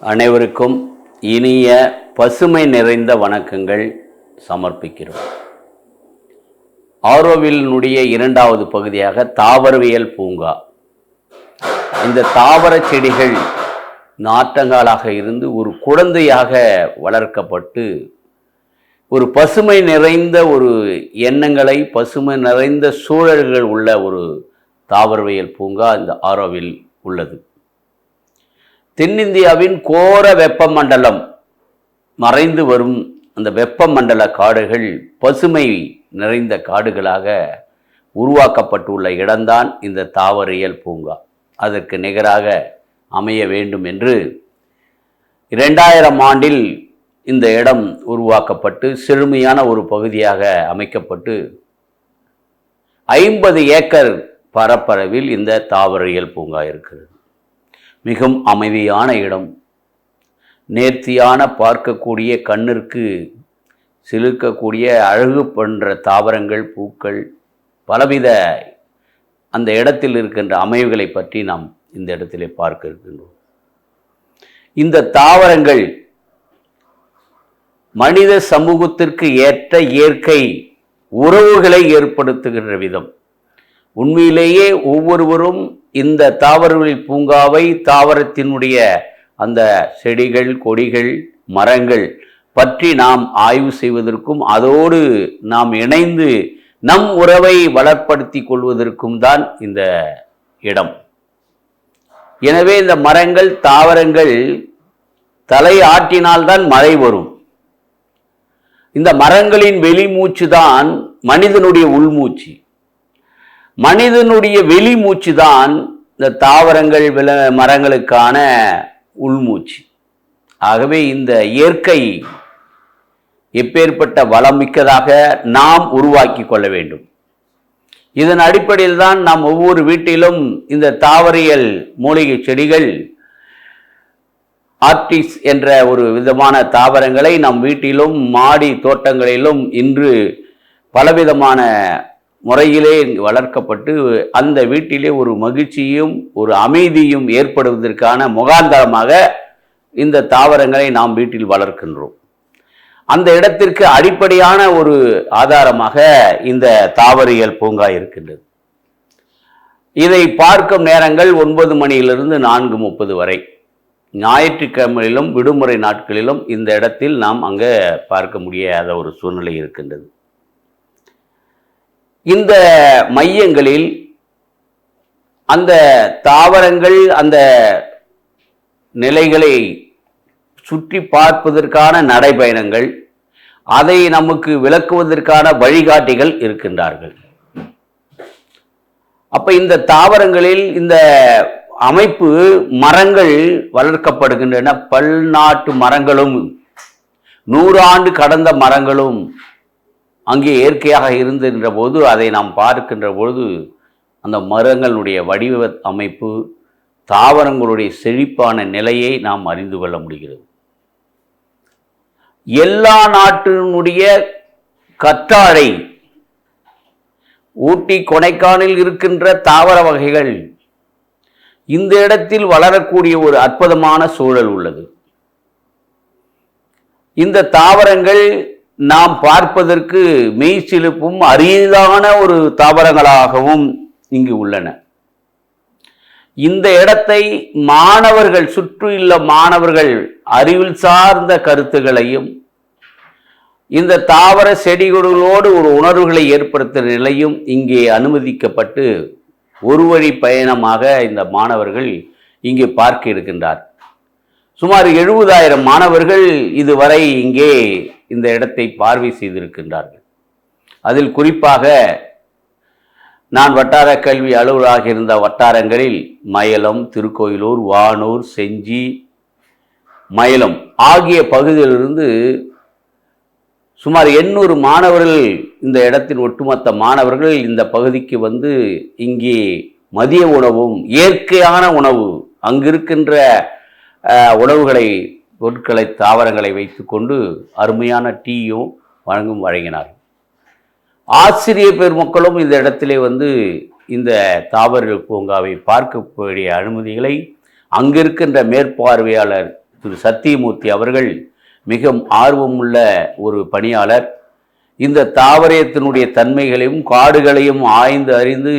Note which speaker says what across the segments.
Speaker 1: அனைவருக்கும் இனிய பசுமை நிறைந்த வணக்கங்கள் சமர்ப்பிக்கிறோம். ஆரோவிலினுடைய இரண்டாவது பகுதியாக தாவரவியல் பூங்கா. இந்த தாவர செடிகள் நாற்றங்காலாக இருந்து ஒரு குழந்தையாக வளர்க்கப்பட்டு ஒரு பசுமை நிறைந்த ஒரு எண்ணங்களை, பசுமை நிறைந்த சூழல்கள் உள்ள ஒரு தாவரவியல் பூங்கா இந்த ஆரோவில் உள்ளது. தென்னிந்தியாவின் கோர வெப்பமண்டலம் மறைந்து வரும் அந்த வெப்பமண்டல காடுகள் பசுமை நிறைந்த காடுகளாக உருவாக்கப்பட்டுள்ள இடம்தான் இந்த தாவரியல் பூங்கா. அதற்கு நிகராக அமைய வேண்டும் என்று 2000 ஆண்டில் இந்த இடம் உருவாக்கப்பட்டு செழுமையான ஒரு பகுதியாக அமைக்கப்பட்டு 50 ஏக்கர் பரப்பளவில் இந்த தாவரியல் பூங்கா இருக்கிறது. மிகவும் அமைதியான இடம், நேர்த்தியான பார்க்கக்கூடிய கண்ணிற்கு சிலிர்க்கக்கூடிய அழகு போன்ற தாவரங்கள், பூக்கள், பலவித அந்த இடத்தில் இருக்கின்ற அமைவுகளை பற்றி நாம் இந்த இடத்திலே பார்க்க இருக்கின்றோம். இந்த தாவரங்கள் மனித சமூகத்திற்கு ஏற்ற இயற்கை உறவுகளை ஏற்படுத்துகின்ற விதம். உண்மையிலேயே ஒவ்வொருவரும் இந்த தாவரவியல் பூங்காவை, தாவரத்தினுடைய அந்த செடிகள், கொடிகள், மரங்கள் பற்றி நாம் ஆய்வு செய்வதற்கும் அதோடு நாம் இணைந்து நம் உறவை வளப்படுத்தி கொள்வதற்கும் தான் இந்த இடம். எனவே இந்த மரங்கள், தாவரங்கள் தலை ஆட்டினால்தான் மழை வரும். இந்த மரங்களின் வெளிமூச்சு தான் மனிதனுடைய உள்மூச்சு. மனிதனுடைய வெளிமூச்சு தான் இந்த தாவரங்கள், மரங்களுக்கான உள்மூச்சு. ஆகவே இந்த இயற்கை எப்பேற்பட்ட வளம் மிக்கதாக நாம் உருவாக்கி கொள்ள வேண்டும். இதன் அடிப்படையில் தான் நாம் ஒவ்வொரு வீட்டிலும் இந்த தாவரியல் மூலிகை செடிகள், ஆர்டிஸ் என்ற ஒரு விதமான தாவரங்களை நம் வீட்டிலும் மாடி தோட்டங்களிலும் இன்று பலவிதமான முறையிலே வளர்க்கப்பட்டு அந்த வீட்டிலே ஒரு மகிழ்ச்சியும் ஒரு அமைதியும் ஏற்படுவதற்கான முகாந்தரமாக இந்த தாவரங்களை நாம் வீட்டில் வளர்க்கின்றோம். அந்த இடத்திற்கு அடிப்படையான ஒரு ஆதாரமாக இந்த தாவரியல் பூங்கா இருக்கின்றது. இதை பார்க்கும் நேரங்கள் 9 மணியிலிருந்து 4:30 வரை. ஞாயிற்றுக்கிழமையிலும் விடுமுறை நாட்களிலும் இந்த இடத்தில் நாம் அங்கே பார்க்க முடியாத ஒரு சூழ்நிலை இருக்கின்றது. இந்த மையங்களில் அந்த தாவரங்கள், அந்த நிலைகளை சுற்றி பார்ப்பதற்கான நடைபயணங்கள், அதை நமக்கு விளக்குவதற்கான வழிகாட்டிகள் இருக்கின்றார்கள். அப்ப இந்த தாவரங்களில் இந்த அமைப்பு, மரங்கள் வளர்க்கப்படுகின்றன. பல்நாட்டு மரங்களும் 100 ஆண்டு கடந்த மரங்களும் அங்கே இயற்கையாக இருக்கின்ற போது அதை நாம் பார்க்கின்ற பொழுது அந்த மரங்களுடைய வடிவ அமைப்பு, தாவரங்களுடைய செழிப்பான நிலையை நாம் அறிந்து கொள்ள முடிகிறது. எல்லா நாட்டினுடைய கற்றாழை, ஊட்டி, கொடைக்கானலில் இருக்கின்ற தாவர வகைகள் இந்த இடத்தில் வளரக்கூடிய ஒரு அற்புதமான சூழல் உள்ளது. இந்த தாவரங்கள் நாம் பார்ப்பதற்கு மெய்சிலிர்ப்பும் அரிதான ஒரு தாவரங்களாகவும் இங்கு உள்ளன. இந்த இடத்தை மாணவர்கள், சுற்றியுள்ள மாணவர்கள் அறிவில் சார்ந்த கருத்துகளையும் இந்த தாவர செடிகளோடு ஒரு உணர்வுகளை ஏற்படுத்துகிற நிலையும் இங்கே அனுமதிக்கப்பட்டு ஒரு வழி பயணமாக இந்த மாணவர்கள் இங்கே பார்க்க இருக்கின்றார். சுமார் 70,000 மாணவர்கள் இதுவரை இங்கே இந்த இடத்தை பார்வை செய்திருக்கின்றார்கள். அதில் குறிப்பாக நான் வட்டார கல்வி அலுவலராக இருந்த வட்டாரங்களில் மயிலம், திருக்கோயிலூர், வானூர், செஞ்சி, மயிலம் ஆகிய பகுதியிலிருந்து சுமார் 800 மாணவர்கள், இந்த இடத்தின் ஒட்டுமொத்த மாணவர்கள் இந்த பகுதிக்கு வந்து இங்கே மதிய உணவும், இயற்கையான உணவு, அங்கிருக்கின்ற உணவுகளை, பொருட்களை, தாவரங்களை வைத்துக்கொண்டு அருமையான டீயும் வழங்கினார். ஆசிரியர் பெருமக்களும் இந்த இடத்திலே வந்து இந்த தாவர பூங்காவை பார்க்கக்கூடிய அனுமதிகளை அங்கிருக்கின்ற மேற்பார்வையாளர் திரு சத்தியமூர்த்தி அவர்கள் மிக ஆர்வமுள்ள ஒரு பணியாளர். இந்த தாவரத்தினுடைய தன்மைகளையும் காடுகளையும் ஆய்ந்து அறிந்து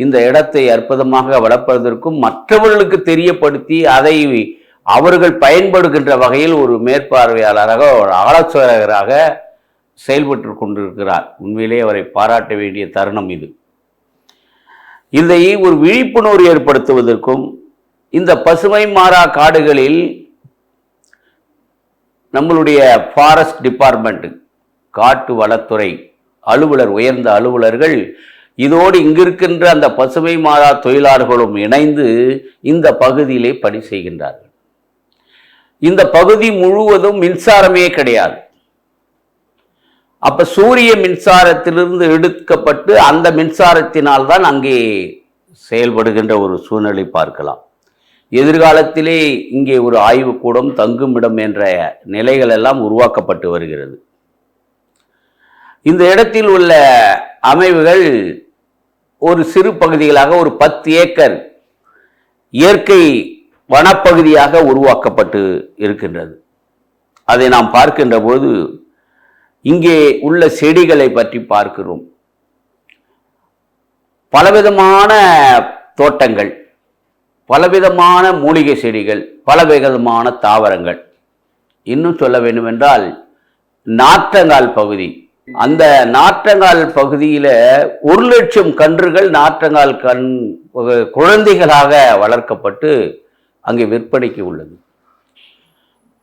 Speaker 1: இந்த இடத்தை அற்புதமாக வளர்ப்பதற்கும் மற்றவர்களுக்கு தெரியப்படுத்தி அதை அவர்கள் பயன்படுகின்ற வகையில் ஒரு மேற்பார்வையாளராக ஒரு ஆலோசகராக செயல்பட்டு கொண்டிருக்கிறார். உண்மையிலே அவரை பாராட்ட வேண்டிய தருணம் இது. இதை ஒரு விழிப்புணர்வு ஏற்படுத்துவதற்கும் இந்த பசுமை மாறா காடுகளில் நம்மளுடைய ஃபாரஸ்ட் டிபார்ட்மெண்ட் காட்டு வனத்துறை அலுவலர் உயர்ந்த அலுவலர்கள் இதோடு இங்கிருக்கின்ற அந்த பசுமை மாறா தொழிலாளர்களும் இணைந்து இந்த பகுதியிலே பணி செய்கின்றார்கள். இந்த பகுதி முழுவதும் மின்சாரமே கிடையாது. அப்ப சூரிய மின்சாரத்திலிருந்து எடுக்கப்பட்டு அந்த மின்சாரத்தினால் தான் அங்கே செயல்படுகின்ற ஒரு சூழ்நிலை பார்க்கலாம். எதிர்காலத்திலே இங்கே ஒரு ஆய்வுக்கூடம் தங்குமிடம் என்ற நிலைகள் எல்லாம் உருவாக்கப்பட்டு வருகிறது. இந்த இடத்தில் உள்ள அமைவுகள் ஒரு சிறு பகுதிகளாக ஒரு 10 ஏக்கர் இயற்கை வனப்பகுதியாக உருவாக்கப்பட்டு இருக்கின்றது. அதை நாம் பார்க்கின்ற போது இங்கே உள்ள செடிகளை பற்றி பார்க்கிறோம். பலவிதமான தோட்டங்கள், பலவிதமான மூலிகை செடிகள், பலவிதமான தாவரங்கள். இன்னும் சொல்ல வேண்டுமென்றால் நாற்றங்கால் பகுதி, அந்த நாற்றங்கால் பகுதியில் 1,00,000 கன்றுகள் நாற்றங்கால் குழந்தைகளாக வளர்க்கப்பட்டு அங்கே விற்பனைக்கு உள்ளது.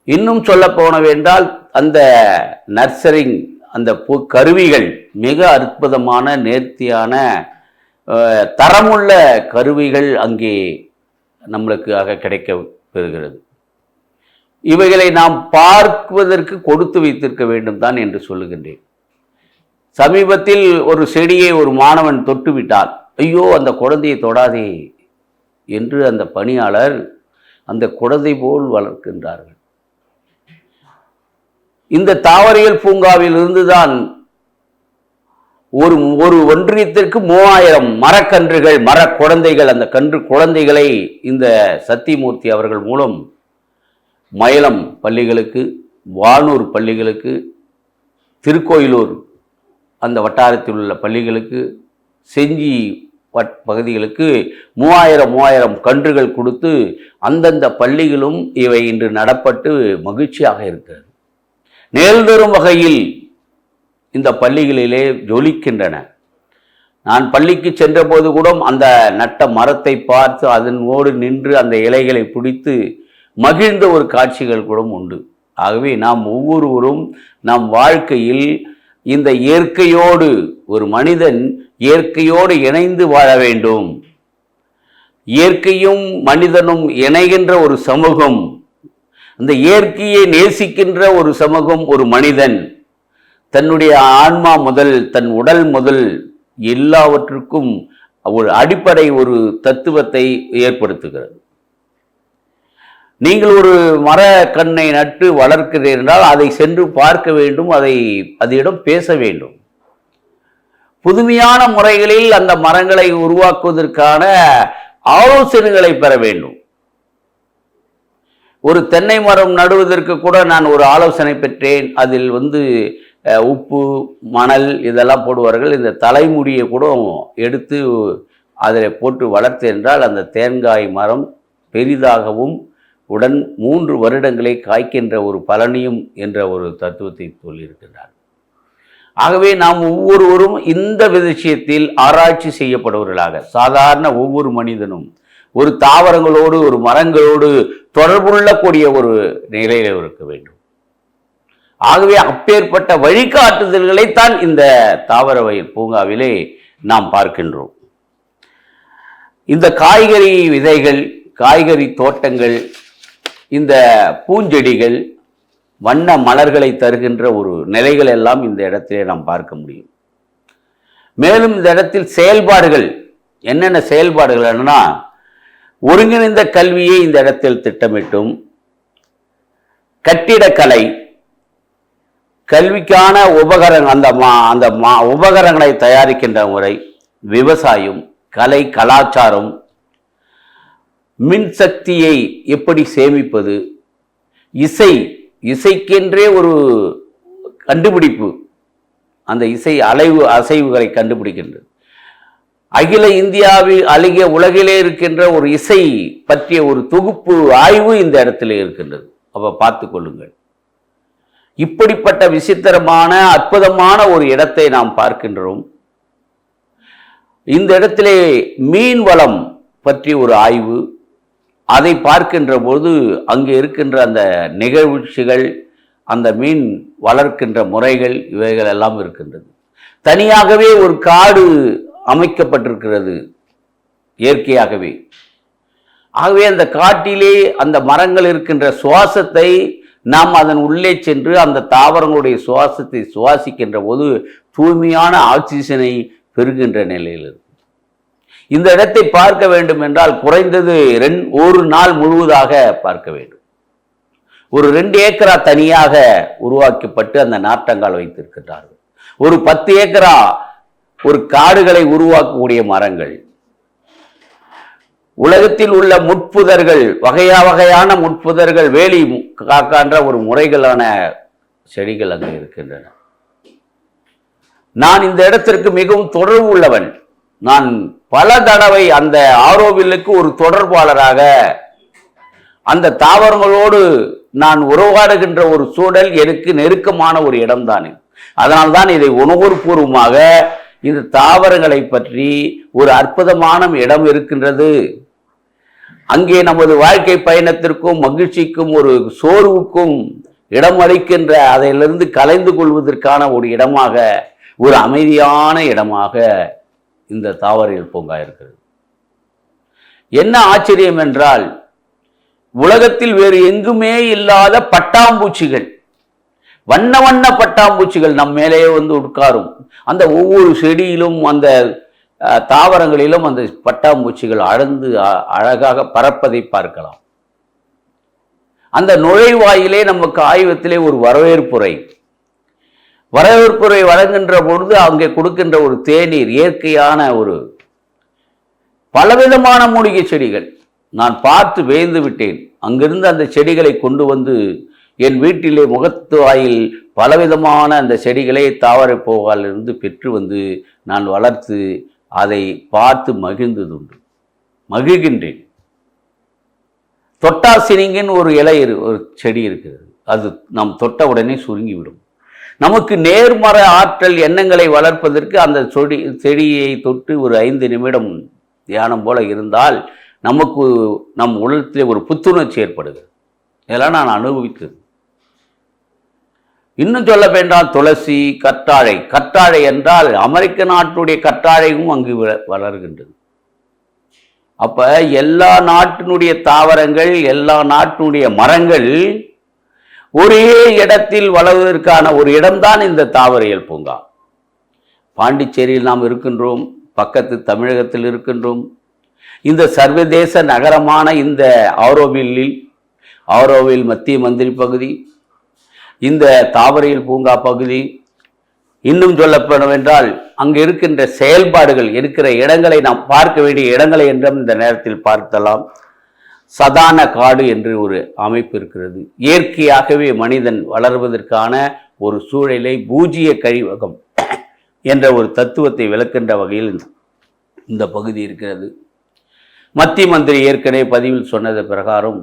Speaker 1: இன்னும் சொல்ல போனவென்றால் அந்த நர்சரிங் அந்த கருவிகள் மிக அற்புதமான நேர்த்தியான தரமுள்ள கருவிகள் அங்கே நம்மளுக்காக கிடைக்க பெறுகிறது. இவைகளை நாம் பார்ப்பதற்கு கொடுத்து வைத்திருக்க வேண்டும் தான் என்று சொல்லுகின்றேன். சமீபத்தில் ஒரு செடியை ஒரு மாணவன் தொட்டுவிட்டால், ஐயோ அந்த குழந்தையை தொடாதே என்று அந்த பணியாளர் அந்த குழந்தை போல் வளர்க்கின்றார்கள். இந்த தாவரியல் பூங்காவில் இருந்துதான் ஒரு ஒன்றியத்திற்கு 3000 மரக்கன்றுகள், மர குழந்தைகள், அந்த குழந்தைகளை இந்த சத்தியமூர்த்தி அவர்கள் மூலம் மயிலம் பள்ளிகளுக்கு, வானூர் பள்ளிகளுக்கு, திருக்கோயிலூர் அந்த வட்டாரத்தில் உள்ள பள்ளிகளுக்கு, செஞ்சி பகுதிகளுக்கு 3000 கன்றுகள் கொடுத்து அந்தந்த பள்ளிகளும் இவை இன்று நடப்பட்டு மகிழ்ச்சியாக இருக்கிறது. நேர்தரும் வகையில் இந்த பள்ளிகளிலே ஜொலிக்கின்றன. நான் பள்ளிக்கு சென்றபோது கூட அந்த நட்ட மரத்தை பார்த்து அதனோடு நின்று அந்த இலைகளை பிடித்து மகிழ்ந்த ஒரு காட்சிகள் கூட உண்டு. ஆகவே நாம் ஒவ்வொருவரும் நம் வாழ்க்கையில் இந்த இயற்கையோடு, ஒரு மனிதன் இயற்கையோடு இணைந்து வாழ வேண்டும். இயற்கையும் மனிதனும் இணைகின்ற ஒரு சமூகம், அந்த இயற்கையை நேசிக்கின்ற ஒரு சமூகம், ஒரு மனிதன் தன்னுடைய ஆன்மா முதல் தன் உடல் முதல் எல்லாவற்றுக்கும் ஒரு அடிப்படை ஒரு தத்துவத்தை ஏற்படுத்துகிறது. நீங்கள் ஒரு மரக்கன்றை நட்டு வளர்க்கிறீர்கள் என்றால் அதை சென்று பார்க்க வேண்டும், அதிடம் பேச வேண்டும். புதுமையான முறைகளில் அந்த மரங்களை உருவாக்குவதற்கான ஆலோசனைகளை பெற வேண்டும். ஒரு தென்னை மரம் நடுவதற்கு கூட நான் ஒரு ஆலோசனை பெற்றேன். அதில் உப்பு, மணல் இதெல்லாம் போடுவார்கள். இந்த தலைமுடியை கூட எடுத்து அதில் போட்டு வளர்த்து என்றால் அந்த தேங்காய் மரம் பெரிதாகவும் உடன் 3 வருடங்களை காய்க்கின்ற ஒரு பலனியும் என்ற ஒரு தத்துவத்தை சொல்லியிருக்கிறார். ஆகவே நாம் ஒவ்வொருவரும் இந்த விஷயத்தில் ஆராய்ச்சி செய்யப்படுவர்களாக, சாதாரண ஒவ்வொரு மனிதனும் ஒரு தாவரங்களோடு ஒரு மரங்களோடு தொடர்புள்ளக்கூடிய ஒரு நிலையில் இருக்க வேண்டும். ஆகவே அப்பேற்பட்ட வழிகாட்டுதல்களைத்தான் இந்த தாவரவியல் பூங்காவிலே நாம் பார்க்கின்றோம். இந்த காய்கறி விதைகள், காய்கறி தோட்டங்கள், இந்த பூஞ்செடிகள், வண்ண மலர்களை தருகின்ற ஒரு நிலைகள் எல்லாம் இந்த இடத்திலே நாம் பார்க்க முடியும். மேலும் இந்த இடத்தில் செயல்பாடுகள், என்னென்ன செயல்பாடுகள் என்னன்னா, ஒருங்கிணைந்த கல்வியை இந்த இடத்தில் திட்டமிட்டும், கட்டிடக்கலை, கல்விக்கான அந்த உபகரணங்களை தயாரிக்கின்ற முறை, விவசாயம், கலை, கலாச்சாரம், மின்சக்தியை எப்படி சேமிப்பது, இசைக்கென்றே ஒரு கண்டுபிடிப்பு, அந்த இசை அசைவுகளை கண்டுபிடிக்கின்றது. அகில இந்தியாவில் அழகிய உலகிலே இருக்கின்ற ஒரு இசை பற்றிய ஒரு தொகுப்பு ஆய்வு இந்த இடத்துல இருக்கின்றது. அப்ப பார்த்து கொள்ளுங்கள். இப்படிப்பட்ட விசித்திரமான அற்புதமான ஒரு இடத்தை நாம் பார்க்கின்றோம். இந்த இடத்திலே மீன் வளம் பற்றி ஒரு ஆய்வு, அதை பார்க்கின்ற போது அங்கே இருக்கின்ற அந்த நிகழ்ச்சிகள், அந்த மீன் வளர்க்கின்ற முறைகள், இவைகள் எல்லாம் இருக்கின்றது. தனியாகவே ஒரு காடு அமைக்கப்பட்டிருக்கிறது இயற்கையாகவே. ஆகவே அந்த காட்டிலே அந்த மரங்கள் இருக்கின்ற சுவாசத்தை நாம் அதன் உள்ளே சென்று அந்த தாவரங்களுடைய சுவாசத்தை சுவாசிக்கின்ற போது தூய்மையான ஆக்சிஜனை பெறுகின்ற நிலையில் இருக்கு. இந்த இடத்தை பார்க்க வேண்டும் என்றால் குறைந்தது ஒரு நாள் முழுவதாக பார்க்க வேண்டும். ஒரு 2 ஏக்கரா தனியாக உருவாக்கப்பட்டு அந்த நாற்றங்கால் வைத்திருக்கிறார்கள். ஒரு 10 ஏக்கரா ஒரு காடுகளை உருவாக்கக்கூடிய மரங்கள், உலகத்தில் உள்ள முட்புதர்கள், வகையான முட்புதர்கள், வேலி காக்கான்ற ஒரு முறைகளான செடிகள் அங்கே இருக்கின்றன. நான் இந்த இடத்திற்கு மிகவும் தொடர்பு உள்ளவன். நான் பல தடவை அந்த ஆரோவில்லுக்கு ஒரு தொடர்பாளராக அந்த தாவரங்களோடு நான் உறவாடுகின்ற ஒரு சூழல் எனக்கு நெருக்கமான ஒரு இடம்தான். அதனால்தான் இதை உணர்வுபூர்வமாக இந்த தாவரங்களை பற்றி ஒரு அற்புதமான இடம் இருக்கின்றது. அங்கே நமது வாழ்க்கை பயணத்திற்கும் மகிழ்ச்சிக்கும் ஒரு சோர்வுக்கும் இடம் அளிக்கின்ற, அதிலிருந்து கலைந்து கொள்வதற்கான ஒரு இடமாக, ஒரு அமைதியான இடமாக இந்த தாவரியல் பூங்கா இருக்கிறது. என்ன ஆச்சரியம் என்றால், உலகத்தில் வேறு எங்குமே இல்லாத பட்டாம்பூச்சிகள், வண்ண வண்ண பட்டாம்பூச்சிகள் நம் மேலேயே வந்து உட்காரும். அந்த ஒவ்வொரு செடியிலும் அந்த தாவரங்களிலும் அந்த பட்டாம்பூச்சிகள் அழந்து அழகாக பறப்பதை பார்க்கலாம். அந்த நுழைவாயிலே நமக்கு ஆய்வத்திலே ஒரு வரவேற்புரை வழங்குகின்ற பொழுது அங்கே கொடுக்கின்ற ஒரு தேநீர், இயற்கையான ஒரு பலவிதமான மூலிகை செடிகள். நான் பார்த்து வியந்து விட்டேன். அங்கிருந்து அந்த செடிகளை கொண்டு வந்து என் வீட்டிலே முகத்து வாயில் பலவிதமான அந்த செடிகளை தாவர பூங்காலிருந்து பெற்று வந்து நான் வளர்த்து அதை பார்த்து மகிழ்கின்றேன். தொட்டாசினிங்கின் ஒரு இலை, ஒரு செடி இருக்கிறது. அது நாம் தொட்ட உடனே சுருங்கிவிடும். நமக்கு நேர்மறை ஆற்றல் எண்ணங்களை வளர்ப்பதற்கு அந்த செடியை தொட்டு ஒரு 5 நிமிடம் தியானம் போல இருந்தால் நமக்கு நம் உலகத்திலே ஒரு புத்துணர்ச்சி ஏற்படுகிறது. இதெல்லாம் நான் அனுபவித்தது. இன்னும் சொல்ல வேண்டாம், துளசி, கற்றாழை என்றால் அமெரிக்க நாட்டுடைய கற்றாழையும் அங்கு வளர்கின்றது. அப்ப எல்லா நாட்டினுடைய தாவரங்கள், எல்லா நாட்டினுடைய மரங்கள் ஒரே இடத்தில் வளர்வதற்கான ஒரு இடம்தான் இந்த தாவரியல் பூங்கா. பாண்டிச்சேரியில் நாம் இருக்கின்றோம், பக்கத்து தமிழகத்தில் இருக்கின்றோம். இந்த சர்வதேச நகரமான இந்த ஆரோவில் மத்திய மந்திரி பகுதி, இந்த தாவரியல் பூங்கா பகுதி, இன்னும் சொல்லப்படவென்றால் அங்கு இருக்கின்ற செயல்பாடுகள், இருக்கிற இடங்களை நாம் பார்க்க வேண்டிய இடங்களை என்றும் இந்த நேரத்தில் பார்த்தலாம். சதான காடு என்று ஒரு அமைப்பு இருக்கிறது. இயற்கையாகவே மனிதன் வளர்வதற்கான ஒரு சூழலை பூஜ்ய கழிவகம் என்ற ஒரு தத்துவத்தை விளக்கின்ற வகையில் இந்த பகுதி இருக்கிறது. மத்திய மந்திரி ஏற்கனவே பதிவில் சொன்னது பிரகாரம்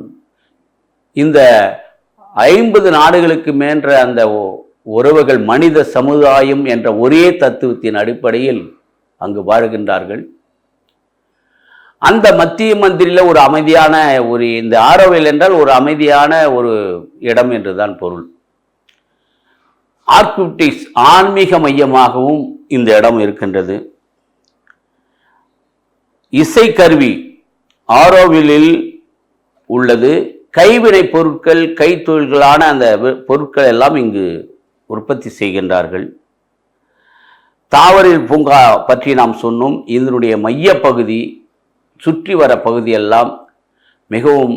Speaker 1: இந்த 50 நாடுகளுக்கு மேன்ற அந்த உறவுகள் மனித சமுதாயம் என்ற ஒரே தத்துவத்தின் அடிப்படையில் அங்கு வாழ்கின்றார்கள். அந்த மத்திய மந்திரியில் ஒரு அமைதியான ஒரு, இந்த ஆரோவில் என்றால் ஒரு அமைதியான ஒரு இடம் என்றுதான் பொருள். ஆர்கிடெக்டிக்ஸ் ஆன்மீக மையமாகவும் இந்த இடம் இருக்கின்றது. இசைக்கருவி ஆரோவிலில் உள்ளது. கைவினை பொருட்கள், கைத்தொழில்களான அந்த பொருட்கள் எல்லாம் இங்கு உற்பத்தி செய்கின்றார்கள். தாவரியல் பூங்கா பற்றி நாம் சொன்னோம். இதனுடைய மைய பகுதி, சுற்றி வர பகுதியெல்லாம் மிகவும்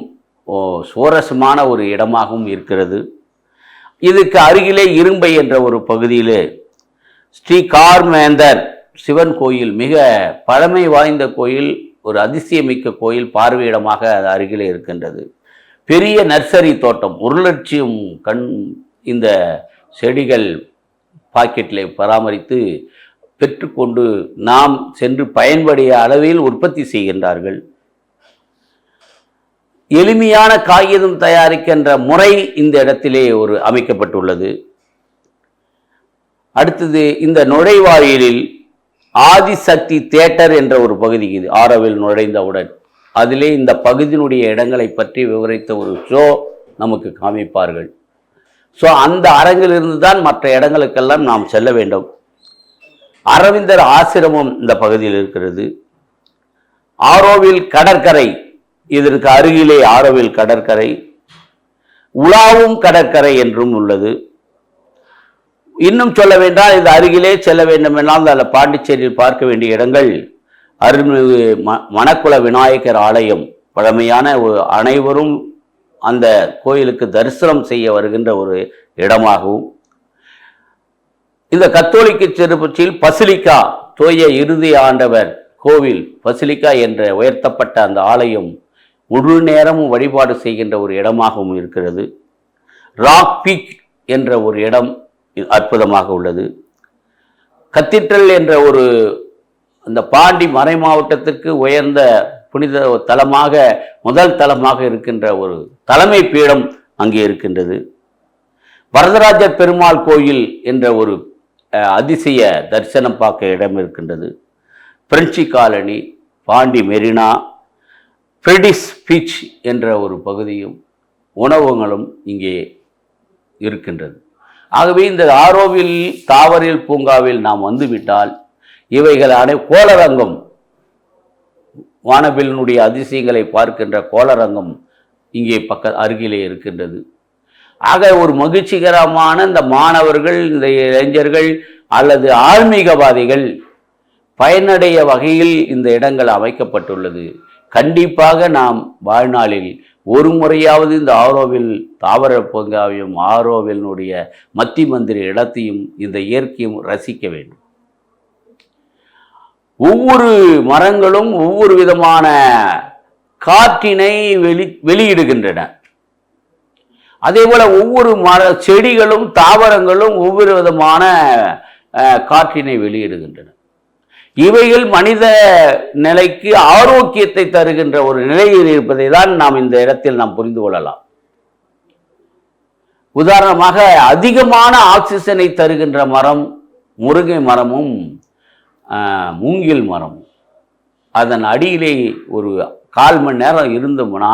Speaker 1: சுவாரஸ்யமான ஒரு இடமாகவும் இருக்கிறது. இதுக்கு அருகிலே இரும்பை என்ற ஒரு பகுதியிலே ஸ்ரீ கார்மேந்தர் சிவன் கோயில், மிக பழமை வாய்ந்த கோயில், ஒரு அதிசயமிக்க கோயில், பார்வையிடமாக அது அருகிலே இருக்கின்றது. பெரிய நர்சரி தோட்டம் 1,00,000 கண் இந்த செடிகள் பாக்கெட்டில் பராமரித்து பெற்றுக்கொண்டு நாம் சென்று பயன்படைய அளவில் உற்பத்தி செய்கின்றார்கள். எளிமையான காகிதம் தயாரிக்கின்ற முறை இந்த இடத்திலே ஒரு அமைக்கப்பட்டுள்ளது. அடுத்தது இந்த நுழைவாயிலில் ஆதிசக்தி தியேட்டர் என்ற ஒரு பகுதி இது. ஆரோவில் நுழைந்தவுடன் அதிலே இந்த பகுதியினுடைய இடங்களை பற்றி விவரித்த ஒரு ஷோ நமக்கு காமிப்பார்கள். ஸோ அந்த அரங்கிலிருந்து தான் மற்ற இடங்களுக்கெல்லாம் நாம் செல்ல வேண்டும். அரவிந்தர் ஆசிரமம் இந்த பகுதியில் இருக்கிறது. ஆரோவில் கடற்கரை, இதற்கு அருகிலே ஆரோவில் கடற்கரை, உலாவும் கடற்கரை என்றும் உள்ளது. இன்னும் சொல்ல வேண்டால் இது அருகிலே செல்ல வேண்டும் என்றால் அதில் பாண்டிச்சேரியில் பார்க்க வேண்டிய இடங்கள் அருள்மிகு மணக்குள விநாயகர் ஆலயம், பழமையான அனைவரும் அந்த கோயிலுக்கு தரிசனம் செய்ய வருகின்ற ஒரு இடமாகவும், இந்த கத்தோலிக்க திருப்பதியில் பசிலிக்கா, தூய இறுதி ஆண்டவர் கோவில் பசிலிக்கா என்ற உயர்த்தப்பட்ட அந்த ஆலயம் முழு நேரமும் வழிபாடு செய்கின்ற ஒரு இடமாகவும் இருக்கிறது. ராக் பீக் என்ற ஒரு இடம் அற்புதமாக உள்ளது. கத்தீட்ரல் என்ற ஒரு அந்த பாண்டி மறை மாவட்டத்திற்கு உயர்ந்த புனித தலமாக, முதல் தலமாக இருக்கின்ற ஒரு தலைமை பீடம் அங்கே இருக்கின்றது. வரதராஜர் பெருமாள் கோயில் என்ற ஒரு அதிசய தரிசனம் பார்க்க இடம் இருக்கின்றது. French colony, Pondy marina, Paradise beach என்ற ஒரு பகுதியும் உணவகங்களும் இங்கே இருக்கின்றது. ஆகவே இந்த ஆரோவில் தாவரியல் பூங்காவில் நாம் வந்துவிட்டால் இவைகள் கோளரங்கம், வானவில்லினுடைய அதிசயங்களை பார்க்கின்ற கோளரங்கம் இங்கே அருகிலே இருக்கின்றது. ஆக ஒரு மகிழ்ச்சிகரமான இந்த மாணவர்கள், இந்த இளைஞர்கள் அல்லது ஆன்மீகவாதிகள் பயனடைய வகையில் இந்த இடங்கள் அமைக்கப்பட்டுள்ளது. கண்டிப்பாக நாம் வாழ்நாளில் ஒரு முறையாவது இந்த ஆரோவில் தாவர பூங்காவையும் ஆரோவிலினுடைய மத்தி மந்திர இடத்தையும் இந்த இயற்கையும் ரசிக்க வேண்டும். ஒவ்வொரு மரங்களும் ஒவ்வொரு விதமான காற்றினை வெளியிடுகின்றன. அதே போல ஒவ்வொரு செடிகளும் தாவரங்களும் ஒவ்வொரு விதமான காற்றினை வெளியிடுகின்றன. இவைகள் மனித நிலைக்கு ஆரோக்கியத்தை தருகின்ற ஒரு நிலையில் இருப்பதை தான் நாம் இந்த இடத்தில் நாம் புரிந்து கொள்ளலாம். உதாரணமாக அதிகமான ஆக்சிஜனை தருகின்ற மரம் முருங்கை மரமும் மூங்கில் மரமும். அதன் அடியிலே ஒரு 1/4 மணி நேரம் இருந்தோம்னா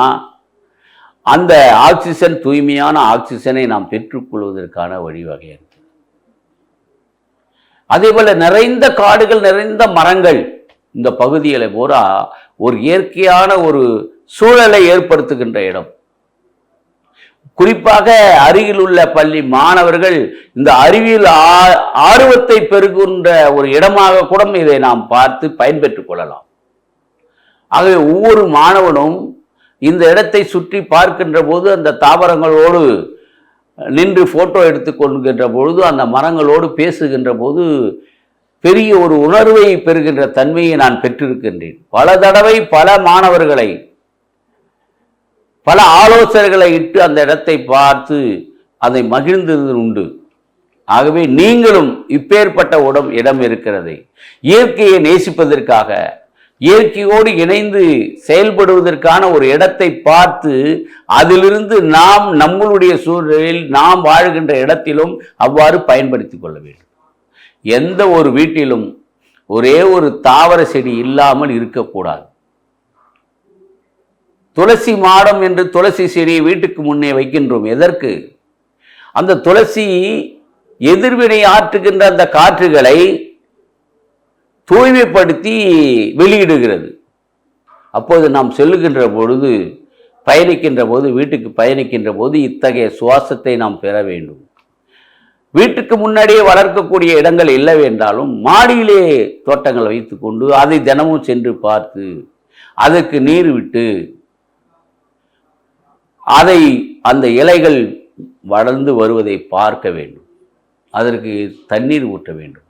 Speaker 1: அந்த ஆக்சிஜன், தூய்மையான ஆக்சிஜனை நாம் பெற்றுக்கொள்வதற்கான வழிவகை இருக்கு. அதே போல நிறைந்த காடுகள், நிறைந்த மரங்கள் இந்த பகுதிகளை பூரா ஒரு இயற்கையான ஒரு சூழலை ஏற்படுத்துகின்ற இடம். குறிப்பாக அருகில் உள்ள பள்ளி மாணவர்கள் இந்த அறிவியல் ஆர்வத்தை பெறுகின்ற ஒரு இடமாக கூட இதை நாம் பார்த்து பயன்பெற்றுக் கொள்ளலாம். ஆகவே ஒவ்வொரு மாணவனும் இந்த இடத்தை சுற்றி பார்க்கின்ற போது, அந்த தாவரங்களோடு நின்று போட்டோ எடுத்துக்கொள்கின்ற பொழுது, அந்த மரங்களோடு பேசுகின்ற போது பெரிய ஒரு உணர்வை பெறுகின்ற தன்மையை நான் பெற்றிருக்கின்றேன். பல தடவை பல மாணவர்களை, பல ஆலோசனைகளை இட்டு அந்த இடத்தை பார்த்து அதை மகிழ்ந்தது உண்டு. ஆகவே நீங்களும் இப்பேற்பட்ட இடம் இருக்கிறதை இயற்கையை நேசிப்பதற்காக, இயற்கையோடு இணைந்து செயல்படுவதற்கான ஒரு இடத்தை பார்த்து அதிலிருந்து நாம் நம்மளுடைய சூழலில் நாம் வாழ்கின்ற இடத்திலும் அவ்வாறு பயன்படுத்திக் கொள்ள வேண்டும். எந்த ஒரு வீட்டிலும் ஒரே ஒரு தாவர செடி இல்லாமல் இருக்கக்கூடாது. துளசி மாடம் என்று துளசி செடியை வீட்டுக்கு முன்னே வைக்கின்றோம். எதற்கு? அந்த துளசி எதிர்வினை ஆற்றுகின்ற அந்த காற்றுகளை தூய்மைப்படுத்தி வெளியிடுகிறது. அப்போது நாம் செல்லுகின்ற பொழுது, பயணிக்கின்ற போது, வீட்டுக்கு பயணிக்கின்ற போது இத்தகைய சுவாசத்தை நாம் பெற வேண்டும். வீட்டுக்கு முன்னாடியே வளர்க்கக்கூடிய இடங்கள் இல்லை என்றாலும் மாடியிலே தோட்டங்கள் வைத்துக்கொண்டு அதை தினமும் சென்று பார்த்து அதற்கு நீர் விட்டு அதை அந்த இலைகள் வளர்ந்து வருவதை பார்க்க வேண்டும். அதற்கு தண்ணீர் ஊற்ற வேண்டும்.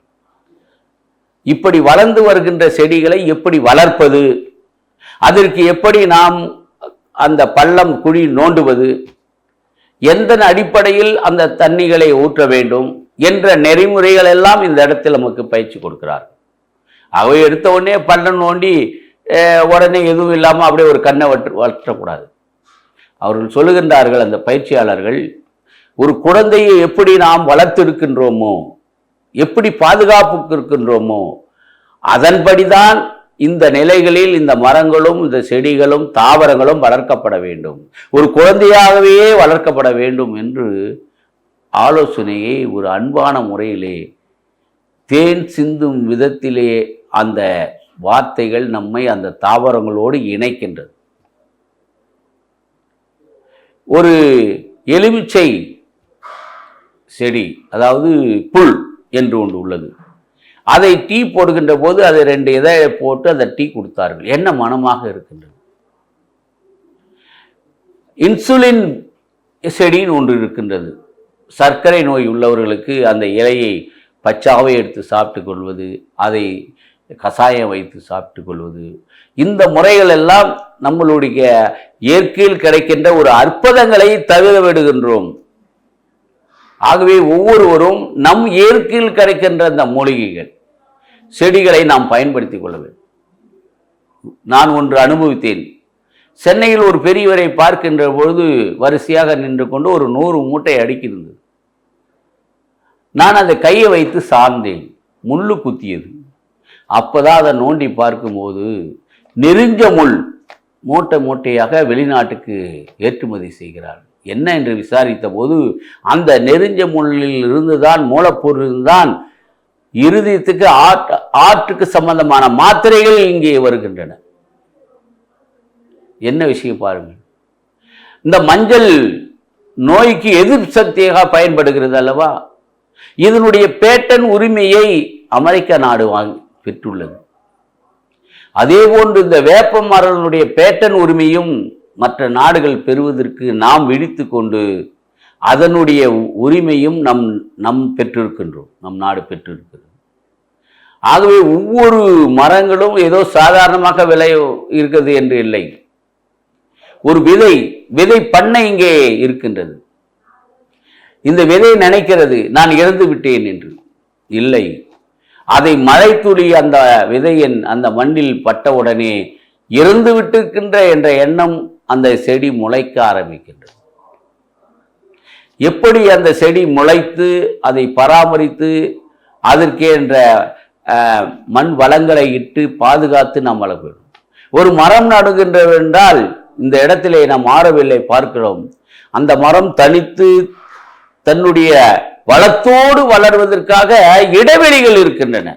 Speaker 1: இப்படி வளர்ந்து வருகின்ற செடிகளை எப்படி வளர்ப்பது, அதற்கு எப்படி நாம் அந்த பள்ளம் குழி நோண்டுவது, எந்த அடிப்படையில் அந்த தண்ணிகளை ஊற்ற வேண்டும் என்ற நெறிமுறைகள் எல்லாம் இந்த இடத்தில் நமக்கு பயிற்சி கொடுக்கிறார். அவை எடுத்த உடனே பள்ளம் நோண்டி உடனே எதுவும் இல்லாமல் அப்படியே ஒரு கண்ணை வற்றக்கூடாது. அவர்கள் சொல்லுகின்றார்கள், அந்த பயிற்சியாளர்கள், ஒரு குழந்தையை எப்படி நாம் வளர்த்திருக்கின்றோமோ, எப்படி பாதுகாப்புக்கு இருக்கின்றோமோ, அதன்படிதான் இந்த நிலைகளில் இந்த மரங்களும் இந்த செடிகளும் தாவரங்களும் வளர்க்கப்பட வேண்டும், ஒரு குழந்தையாகவே வளர்க்கப்பட வேண்டும் என்று ஆலோசனையை ஒரு அன்பான முறையிலே தேன் சிந்தும் விதத்திலே அந்த வார்த்தைகள் நம்மை அந்த தாவரங்களோடு இணைக்கின்றது. ஒரு எலுமிச்சை செடி, அதாவது புல் என்று ஒன்று உள்ளது, அதை டீ போடுகின்ற போது அதை 2 இதை போட்டு அந்த டீ கொடுத்தார்கள். என்ன மனமாக இருக்கின்றது. இன்சுலின் செடின்னு ஒன்று இருக்கின்றது. சர்க்கரை நோய் உள்ளவர்களுக்கு அந்த இலையை பச்சாவே எடுத்து சாப்பிட்டு கொள்வது, அதை கசாயம் வைத்து சாப்பிட்டு கொள்வது, இந்த முறைகள் எல்லாம் நம்மளுடைய இயற்கையில் கிடைக்கின்ற ஒரு அற்புதங்களை தவிர விடுகின்றோம். ஆகவே ஒவ்வொருவரும் நம் இயற்கையில் கிடைக்கின்ற அந்த மூலிகைகள், செடிகளை நாம் பயன்படுத்திக் கொள்ள வேண்டும். நான் ஒன்று அனுபவித்தேன். சென்னையில் ஒரு பெரியவரை பார்க்கின்ற பொழுது வரிசையாக நின்று கொண்டு ஒரு 100 மூட்டை அடுக்கியிருந்தது. நான் அந்த கையை வைத்து சார்ந்தேன். முள்ளு குத்தியது. அப்போதான் அதை நோண்டி பார்க்கும்போது நெருஞ்ச முள் மூட்டை மூட்டையாக வெளிநாட்டுக்கு ஏற்றுமதி செய்கிறார்கள். என்ன என்று விசாரித்த போது அந்த நெருஞ்ச முள்ளில் இருந்துதான், மூலப்பொருள் தான் இருதயத்துக்கு ஆற்றுக்கு சம்பந்தமான மாத்திரைகள் இங்கே வருகின்றன. என்ன விஷயம் பாருங்கள். இந்த மஞ்சள் நோய்க்கு எதிர்ப்பு சக்தியாக பயன்படுகிறது அல்லவா? இதனுடைய பேட்டன் உரிமையை அமெரிக்க நாடு பெற்றுள்ளது. அதே போன்று இந்த வேப்ப மரத்தினுடைய பேட்டன் உரிமையும் மற்ற நாடுகள் பெறுவதற்கு நாம் விழித்து கொண்டு அதனுடைய உரிமையும் நம் பெற்றிருக்கின்றோம், நம் நாடு பெற்றிருக்கிறது. ஆகவே ஒவ்வொரு மரங்களும் ஏதோ சாதாரணமாக விலை இருக்கிறது என்று இல்லை. ஒரு விதை பண்ணை இங்கே இருக்கின்றது. இந்த விதை நினைக்கிறது நான் இறந்து விட்டேன் என்று. இல்லை, அதை மழை துளி அந்த விதையின் அந்த மண்ணில் பட்டவுடனே இறந்து விட்டிருக்கின்ற என்ற எண்ணம் அந்த செடி முளைக்க ஆரம்பிக்கின்றது. எப்படி அந்த செடி முளைத்து அதை பராமரித்து அதற்கென்ற மண் வளங்களை இட்டு பாதுகாத்து நாம் வளர்க்க வேண்டும். ஒரு மரம் நடுகின்றவென்றால் இந்த இடத்திலே நாம் மாறவில்லை பார்க்கிறோம். அந்த மரம் தனித்து தன்னுடைய வளத்தோடு வளர்வதற்காக இடைவெளிகள் இருக்கின்றன.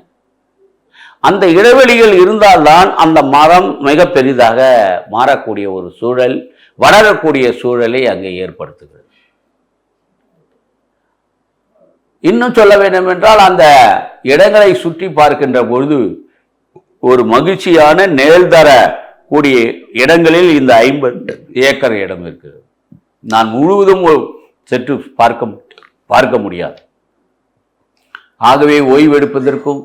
Speaker 1: அந்த இடைவெளிகள் இருந்தால்தான் அந்த மரம் மிக பெரிதாக மாறக்கூடிய ஒரு சூழல், வளரக்கூடிய சூழலை அங்கே ஏற்படுத்துகிறது. இன்னும் சொல்ல வேண்டும் என்றால், அந்த இடங்களை சுற்றி பார்க்கின்ற பொழுது ஒரு மகிழ்ச்சியான நிழல் தர கூடிய இடங்களில் இந்த 50 ஏக்கர் இடம் இருக்கிறது. நான் முழுவதும் சென்று பார்க்க முடியாது. ஆகவே ஓய்வெடுப்பதற்கும்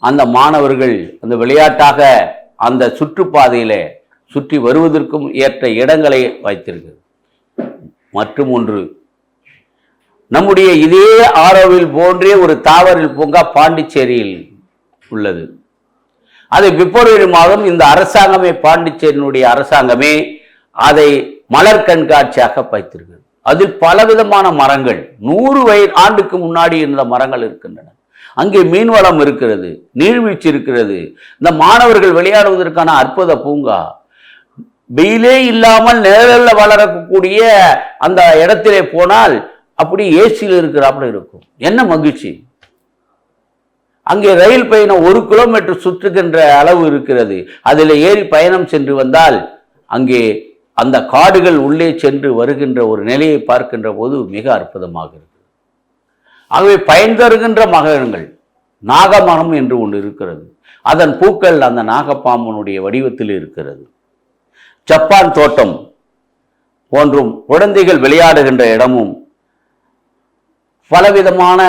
Speaker 1: அந்த மாணவர்கள் அந்த விளையாட்டாக அந்த சுற்றுப்பாதையில சுற்றி வருவதற்கும் ஏற்ற இடங்களை வைத்திருக்கிறது. மற்றும் ஒன்று, நம்முடைய இதே ஆரோவில் போன்றே ஒரு தாவரல் பூங்கா பாண்டிச்சேரியில் உள்ளது. அதை பிப்ரவரி மாதம் இந்த அரசாங்கமே, பாண்டிச்சேரியினுடைய அரசாங்கமே அதை மலர் கண்காட்சியாக வைத்திருக்கிறது. அதில் பலவிதமான மரங்கள், 100 ஆண்டுக்கு முன்னாடி இருந்த மரங்கள் இருக்கின்றன. அங்கே மீன்வளம் இருக்கிறது, நீர்வீழ்ச்சி இருக்கிறது. இந்த மாணவர்கள் விளையாடுவதற்கான அற்புத பூங்கா. வெயிலே இல்லாமல் நிழலில் வளரக்கூடிய அந்த இடத்திலே போனால் அப்படி ஏசியில் இருக்கிறாப்புல இருக்கும். என்ன மகிழ்ச்சி! அங்கே ரயில் பயணம் 1 கிலோமீட்டர் சுற்றுகின்ற அளவு இருக்கிறது. அதில் ஏறி பயணம் சென்று வந்தால் அங்கே அந்த காடுகள் உள்ளே சென்று வருகின்ற ஒரு நிலையை பார்க்கின்ற போது மிக அற்புதமாக இருக்கிறது. ஆகவே பயன் தருகின்ற மரங்கள், நாகமரம் என்று ஒன்று இருக்கிறது. அதன் பூக்கள் அந்த நாகப்பாம்பனுடைய வடிவத்தில் இருக்கிறது. ஜப்பான் தோட்டம் போன்றும் குழந்தைகள் விளையாடுகின்ற இடமும் பலவிதமான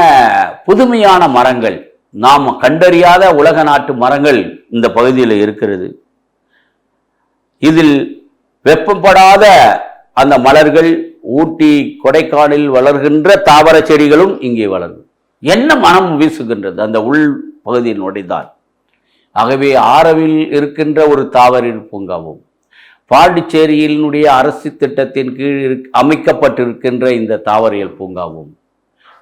Speaker 1: புதுமையான மரங்கள், நாம் கண்டறியாத உலக நாட்டு மரங்கள் இந்த பகுதியில் இருக்கிறது. இதில் வெப்பப்படாத அந்த மலர்கள் ஊட்டி கொடைக்கானலில் வளர்கின்ற தாவர செடிகளும் இங்கே வளரும். என்ன மனம் வீசுகின்றது அந்த உள் பகுதியில் நுழைந்தால். ஆகவே ஆரவில் இருக்கின்ற ஒரு தாவர பூங்காவும் பாண்டிச்சேரியினுடைய அரசு திட்டத்தின் கீழ் அமைக்கப்பட்டிருக்கின்ற இந்த தாவரியல் பூங்காவும்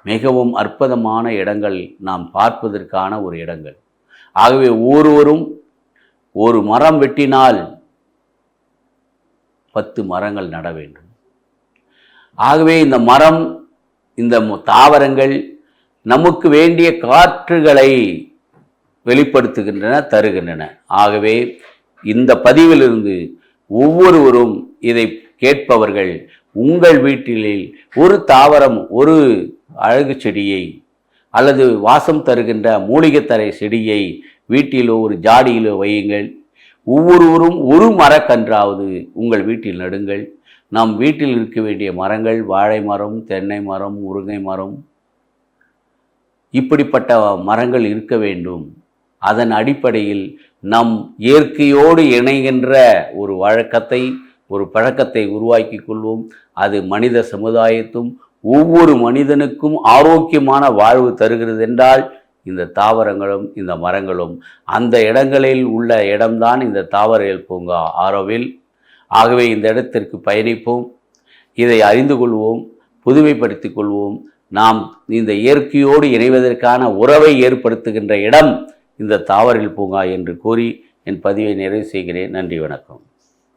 Speaker 1: மிகவும் அற்புதமான இடங்கள், நாம் பார்ப்பதற்கான ஒரு இடங்கள். ஆகவே ஒருவரும் ஒரு மரம் வெட்டினால் 10 மரங்கள் நட வேண்டும். ஆகவே இந்த மரம், இந்த தாவரங்கள் நமக்கு வேண்டிய காற்றுகளை வெளிப்படுத்துகின்றன, தருகின்றன. ஆகவே இந்த பதிவிலிருந்து ஒவ்வொருவரும் இதை கேட்பவர்கள் உங்கள் வீட்டில் ஒரு தாவரம், ஒரு அழகு செடியை அல்லது வாசம் தருகின்ற மூலிகைத்தரை செடியை வீட்டிலோ ஒரு ஜாடியிலோ வையுங்கள். ஒவ்வொருவரும் ஒரு மரக்கன்றாவது உங்கள் வீட்டில் நடுங்கள். நம் வீட்டில் இருக்க வேண்டிய மரங்கள் வாழை மரம், தென்னை மரம், முருங்கை மரம், இப்படிப்பட்ட மரங்கள் இருக்க வேண்டும். அதன் அடிப்படையில் நம் இயற்கையோடு இணைகின்ற ஒரு வழக்கத்தை, ஒரு பழக்கத்தை உருவாக்கி கொள்வோம். அது மனித சமுதாயத்தும் ஒவ்வொரு மனிதனுக்கும் ஆரோக்கியமான வாழ்வு தருகிறது என்றால் இந்த தாவரங்களும் இந்த மரங்களும் அந்த இடங்களில் உள்ள இடம்தான் இந்த தாவரியல் பூங்கா ஆரோவில். ஆகவே இந்த இடத்திற்கு பயணிப்போம், இதை அறிந்து கொள்வோம், புதுமைப்படுத்திக் கொள்வோம். நாம் இந்த இயற்கையோடு இணைவதற்கான உறவை ஏற்படுத்துகின்ற இடம் இந்த தாவரியல் பூங்கா என்று கூறி என் பதிவை நிறைவு செய்கிறேன். நன்றி, வணக்கம்.